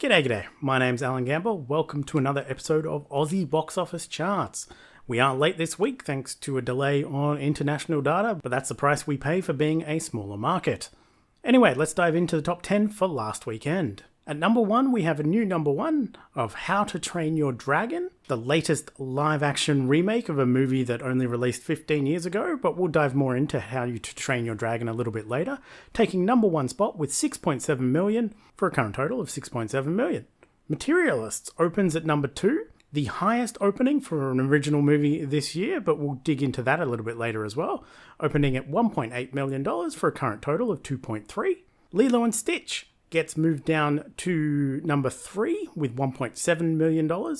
G'day. My name's Alan Gamble. Welcome to another episode of Aussie Box Office Charts. We are late this week thanks to a delay on international data, but that's the price we pay for being a smaller market. Anyway, let's dive into the top 10 for last weekend. At number 1, we have a new number 1 of How to Train Your Dragon, the latest live-action remake of a movie that only released 15 years ago, but we'll dive more into How to Train Your Dragon a little bit later, taking number 1 spot with 6.7 million for a current total of 6.7 million. Materialists opens at number 2, the highest opening for an original movie this year, but we'll dig into that a little bit later as well, opening at $1.8 million for a current total of 2.3. Lilo and Stitch gets moved down to number 3 with $1.7 million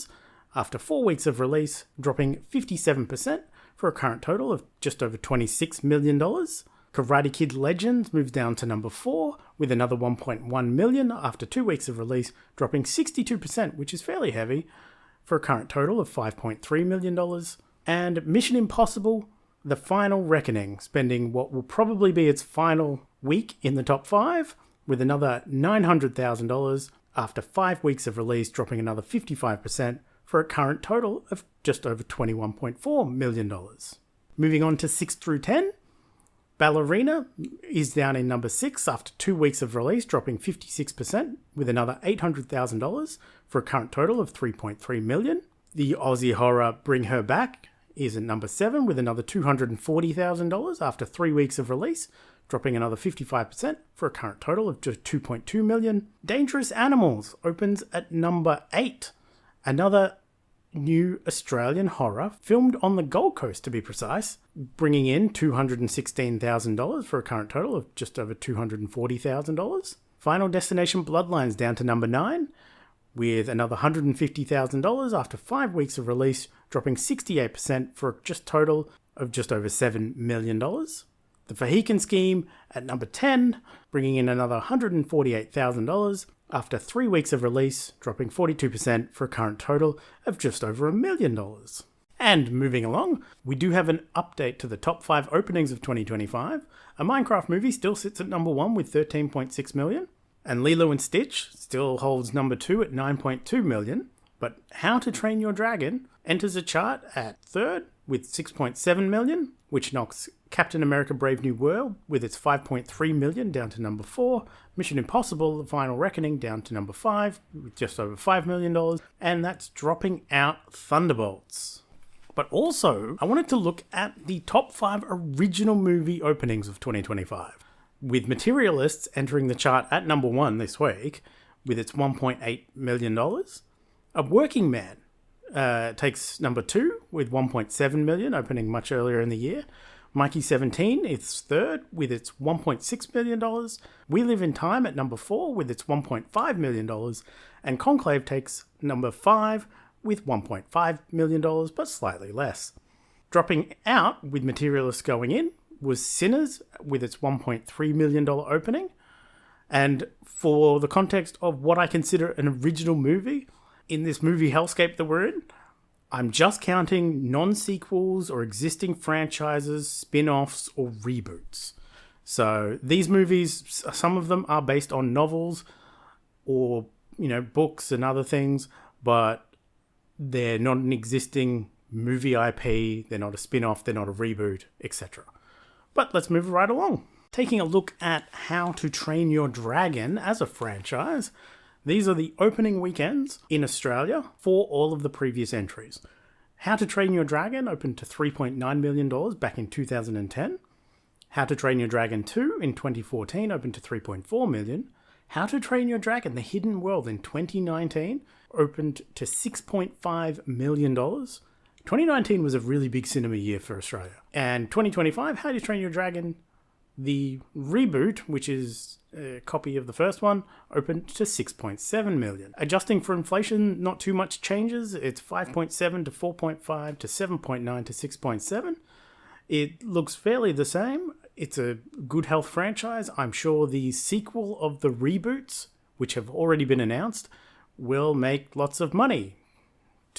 after 4 weeks of release, dropping 57% for a current total of just over $26 million. Karate Kid Legends moves down to number 4 with another $1.1 million after 2 weeks of release, dropping 62%, which is fairly heavy, for a current total of $5.3 million. And Mission Impossible: The Final Reckoning, spending what will probably be its final week in the top 5, with another $900,000 after 5 weeks of release, dropping another 55% for a current total of just over $21.4 million. Moving on to 6 through 10, Ballerina is down in number 6 after 2 weeks of release, dropping 56% with another $800,000 for a current total of $3.3 million. The Aussie horror Bring Her Back is at number 7 with another $240,000 after 3 weeks of release, dropping another 55% for a current total of just $2.2 million. Dangerous Animals opens at number 8, another new Australian horror filmed on the Gold Coast to be precise, bringing in $216,000 for a current total of just over $240,000. Final Destination Bloodlines down to number 9 with another $150,000 after 5 weeks of release, dropping 68% for a total of just over $7 million. The Fahican Scheme at number 10, bringing in another $148,000 after 3 weeks of release, dropping 42% for a current total of just over $1 million. And moving along, we do have an update to the top 5 openings of 2025. A Minecraft movie still sits at number 1 with $13.6 million, and Lilo and Stitch still holds number 2 at $9.2 million, but How to Train Your Dragon enters a chart at 3rd with $6.7 million, which knocks Captain America Brave New World with its $5.3 million down to number 4, Mission Impossible: The Final Reckoning down to number 5 with just over $5 million, and that's dropping out Thunderbolts. But also, I wanted to look at the top 5 original movie openings of 2025, with Materialists entering the chart at number 1 this week with its $1.8 million. A Working Man takes number 2 with $1.7 million, opening much earlier in the year. Mikey 17 is 3rd with its $1.6 million. We Live in Time at number 4 with its $1.5 million. And Conclave takes number 5 with $1.5 million, but slightly less. Dropping out with Materialists going in was Sinners with its $1.3 million opening. And for the context of what I consider an original movie, in this movie hellscape that we're in, I'm just counting non-sequels or existing franchises, spin-offs, or reboots. So these movies, some of them are based on novels or, books and other things, but they're not an existing movie IP, they're not a spin-off, they're not a reboot, etc. But let's move right along. Taking a look at How to Train Your Dragon as a franchise, these are the opening weekends in Australia for all of the previous entries. How to Train Your Dragon opened to $3.9 million back in 2010. How to Train Your Dragon 2 in 2014 opened to $3.4 million. How to Train Your Dragon: The Hidden World in 2019 opened to $6.5 million. 2019 was a really big cinema year for Australia. And 2025, How to Train Your Dragon, the reboot, which is a copy of the first one, opened to $6.7 million. Adjusting for inflation, not too much changes. It's 5.7 to 4.5 to 7.9 to 6.7. It looks fairly the same. It's a good health franchise. I'm sure the sequel of the reboots, which have already been announced, will make lots of money,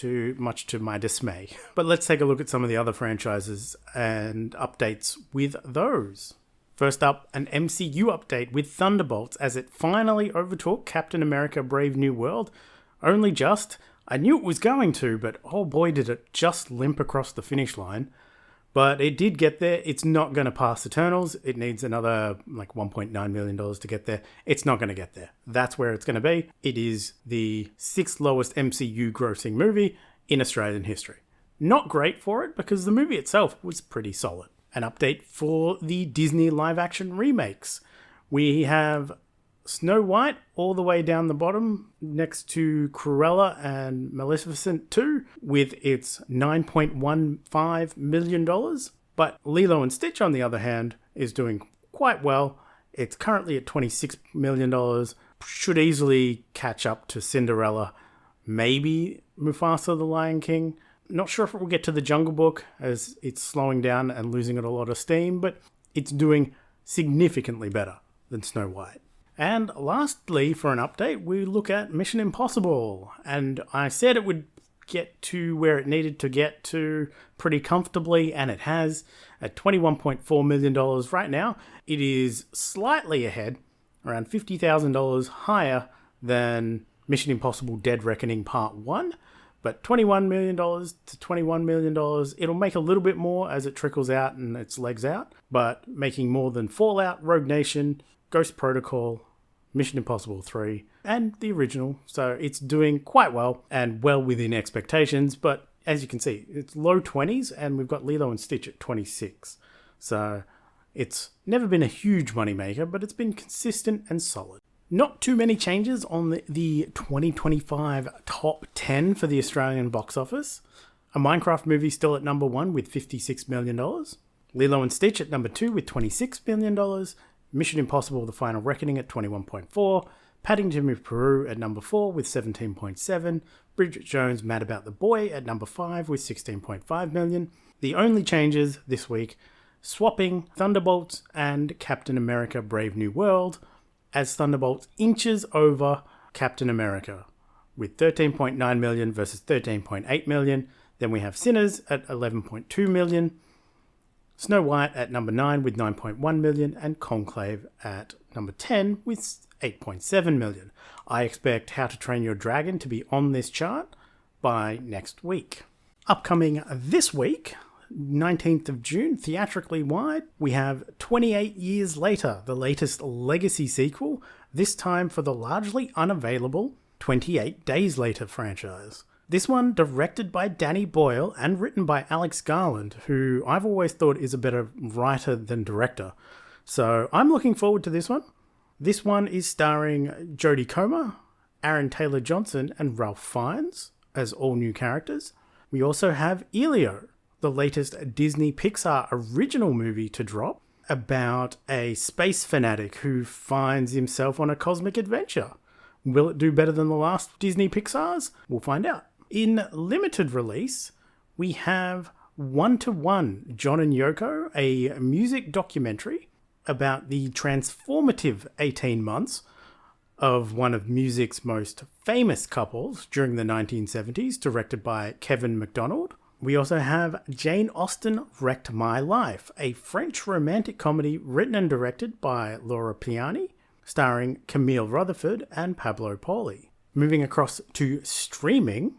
much to my dismay. But let's take a look at some of the other franchises and updates with those. First up, an MCU update with Thunderbolts as it finally overtook Captain America Brave New World. Only just. I knew it was going to, but oh boy did it just limp across the finish line. But it did get there. It's not going to pass Eternals. It needs another $1.9 million to get there. It's not going to get there. That's where it's going to be. It is the 6th lowest MCU grossing movie in Australian history. Not great for it because the movie itself was pretty solid. An update for the Disney live action remakes. We have Snow White all the way down the bottom next to Cruella and Maleficent 2 with its $9.15 million. But Lilo and Stitch, on the other hand, is doing quite well. It's currently at $26 million. Should easily catch up to Cinderella. Maybe Mufasa the Lion King. Not sure if it will get to the Jungle Book as it's slowing down and losing it a lot of steam, but it's doing significantly better than Snow White. And lastly, for an update, we look at Mission Impossible. And I said it would get to where it needed to get to pretty comfortably, and it has at $21.4 million right now. It is slightly ahead, around $50,000 higher than Mission Impossible Dead Reckoning Part 1. But $21 million to $21 million, it'll make a little bit more as it trickles out and its legs out, but making more than Fallout, Rogue Nation, Ghost Protocol, Mission Impossible 3, and the original. So it's doing quite well and well within expectations, but as you can see, it's low 20s and we've got Lilo and Stitch at 26. So it's never been a huge moneymaker, but it's been consistent and solid. Not too many changes on the 2025 top 10 for the Australian box office. A Minecraft movie still at number 1 with $56 million. Lilo and Stitch at number 2 with $26 million. Mission Impossible The Final Reckoning at 21.4. Paddington with Peru at number 4 with 17.7. Bridget Jones' Mad About the Boy at number 5 with 16.5 million. The only changes this week, swapping Thunderbolts and Captain America Brave New World, as Thunderbolts inches over Captain America with 13.9 million versus 13.8 million. Then we have Sinners at 11.2 million. Snow White at number 9 with 9.1 million, and Conclave at number 10 with 8.7 million. I expect How to Train Your Dragon to be on this chart by next week. Upcoming this week, 19th of June, theatrically wide, we have 28 Years Later, the latest legacy sequel, this time for the largely unavailable 28 Days Later franchise. This one directed by Danny Boyle and written by Alex Garland, who I've always thought is a better writer than director. So I'm looking forward to this one. This one is starring Jodie Comer, Aaron Taylor-Johnson, and Ralph Fiennes as all new characters. We also have Elio, the latest Disney Pixar original movie to drop, about a space fanatic who finds himself on a cosmic adventure. Will it do better than the last Disney Pixars? We'll find out. In limited release, we have 1-to-1 John and Yoko, a music documentary about the transformative 18 months of one of music's most famous couples during the 1970s, directed by Kevin MacDonald. We also have Jane Austen Wrecked My Life, a French romantic comedy written and directed by Laura Piani, starring Camille Rutherford and Pablo Poli. Moving across to streaming,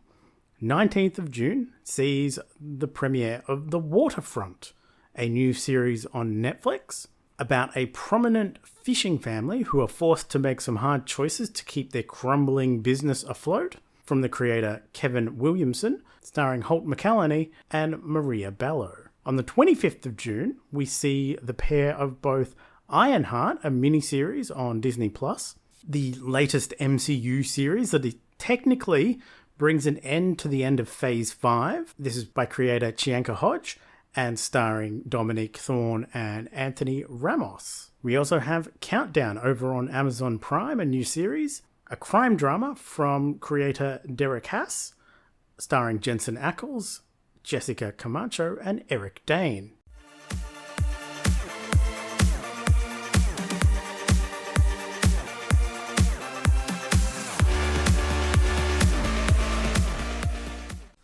19th of June sees the premiere of The Waterfront, a new series on Netflix about a prominent fishing family who are forced to make some hard choices to keep their crumbling business afloat, from the creator Kevin Williamson, starring Holt McCallany and Maria Bello. On the 25th of June, we see the pair of both Ironheart, a miniseries on Disney+, the latest MCU series that technically brings an end to the end of Phase 5. This is by creator Chianca Hodge and starring Dominique Thorne and Anthony Ramos. We also have Countdown over on Amazon Prime, a new series, a crime drama from creator Derek Haas, starring Jensen Ackles, Jessica Camacho, and Eric Dane.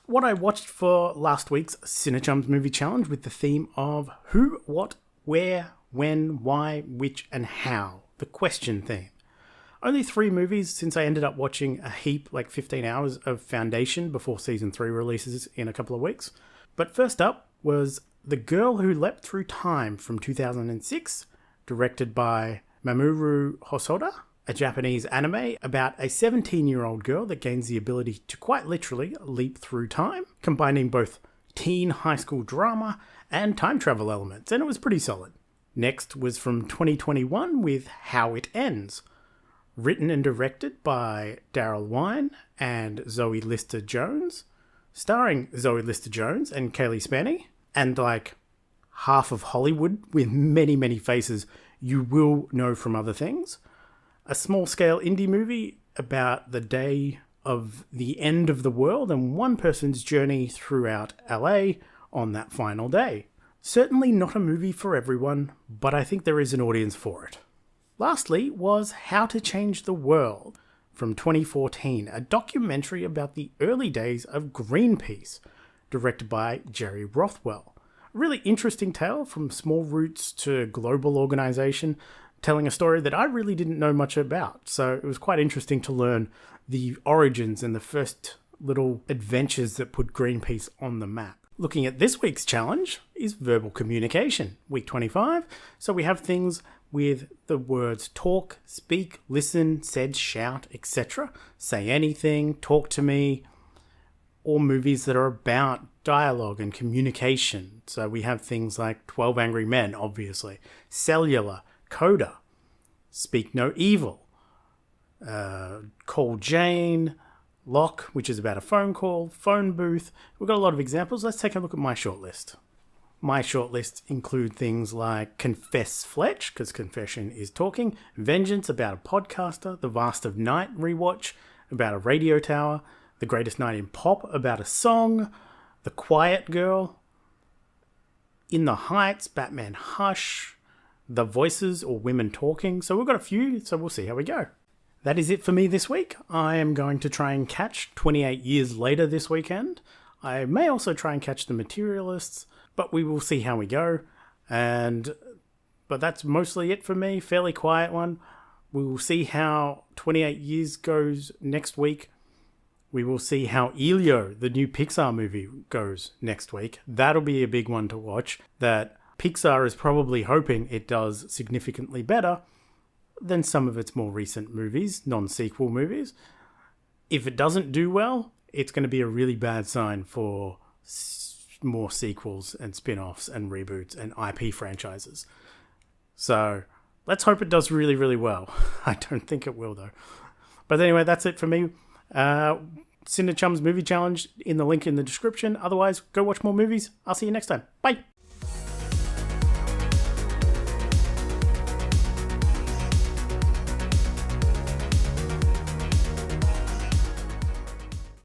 What I watched for last week's Cinechums Movie Challenge with the theme of Who, What, Where, when, why, which, and how. The question theme. Only 3 movies since I ended up watching a heap, like 15 hours of Foundation before season 3 releases in a couple of weeks. But first up was The Girl Who Leapt Through Time from 2006, directed by Mamoru Hosoda, a Japanese anime about a 17-year-old girl that gains the ability to quite literally leap through time, combining both teen high school drama and time travel elements, and it was pretty solid. Next was from 2021 with How It Ends, written and directed by Daryl Wine and Zoe Lister-Jones, starring Zoe Lister-Jones and Kaylee Spaney, and like half of Hollywood with many, many faces you will know from other things. A small-scale indie movie about the day of the end of the world and one person's journey throughout LA on that final day. Certainly not a movie for everyone, but I think there is an audience for it. Lastly was How to Change the World from 2014, a documentary about the early days of Greenpeace, directed by Jerry Rothwell. A really interesting tale from small roots to global organisation, telling a story that I really didn't know much about. So it was quite interesting to learn the origins and the first little adventures that put Greenpeace on the map. Looking at this week's challenge is verbal communication, week 25. So we have things with the words talk, speak, listen, said, shout, etc. Say anything, talk to me, or movies that are about dialogue and communication. So we have things like 12 Angry Men, obviously, Cellular, Coda, Speak No Evil, Call Jane, Lock, which is about a phone call, Phone Booth. We've got a lot of examples. Let's take a look at my shortlist. My shortlists include things like Confess Fletch, because confession is talking, Vengeance, about a podcaster, The Vast of Night rewatch, about a radio tower, The Greatest Night in Pop, about a song, The Quiet Girl, In the Heights, Batman Hush, The Voices or Women Talking. So we've got a few, so we'll see how we go. That is it for me this week. I am going to try and catch 28 Years Later this weekend. I may also try and catch The Materialists, but we will see how we go. But that's mostly it for me. Fairly quiet one. We will see how 28 Years goes next week. We will see how Elio, the new Pixar movie, goes next week. That'll be a big one to watch. That Pixar is probably hoping it does significantly better than some of its more recent movies, non-sequel movies. If it doesn't do well, it's going to be a really bad sign for more sequels and spin-offs and reboots and IP franchises. So let's hope it does really, really well. I don't think it will, though. But anyway, that's it for me. Cinechums Movie Challenge in the link in the description. Otherwise, go watch more movies. I'll see you next time. Bye!